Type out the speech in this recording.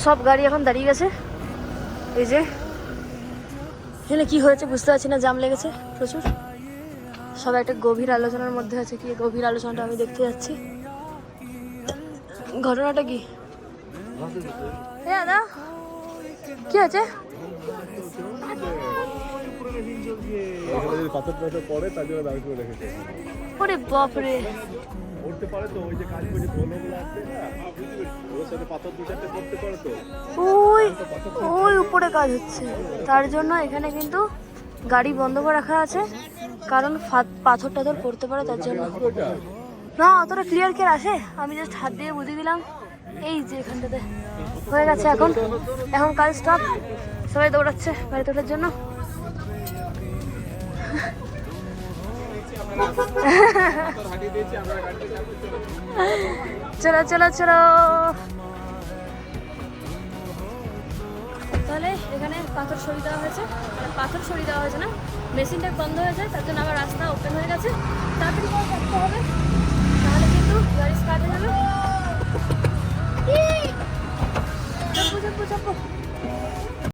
সব গাড়ি এখন দাঁড়িয়ে গেছে। এই যে এখানে কি হয়েছে বুঝতে পারছি না, জাম লেগেছে প্রচুর। সবাই একটা গভীর আলোচনার মধ্যে আছে। কি গভীর আলোচনাটা আমি দেখতে যাচ্ছি। ঘটনাটা কি দাদা, কি হয়েছে? ওরে বাপরে, ওই ওই উপরে কাজ হচ্ছে, তার জন্য এখানে কিন্তু গাড়ি বন্ধ করে রাখা আছে, কারণ পাথর টাথর পড়তে পারে তার জন্য। না অতটা ক্লিয়ার কে আসে, আমি জাস্ট হাত দিয়ে বুঝিয়ে দিলাম। এই যে এখানটাতে হয়ে গেছে, এখন এখন কাজ স্টপ, সবাই দৌড়াচ্ছে গাড়ি তোলার জন্য। চলো চলো চলো। তাহলে এখানে পাথর সরিয়ে দেওয়া হয়েছে, পাথর সরিয়ে দেওয়া হয়েছে না, মেশিনটা বন্ধ হয়ে যায়, তার জন্য আবার রাস্তা ওপেন হয়ে গেছে। তাড়াতাড়ি করে করতে হবে।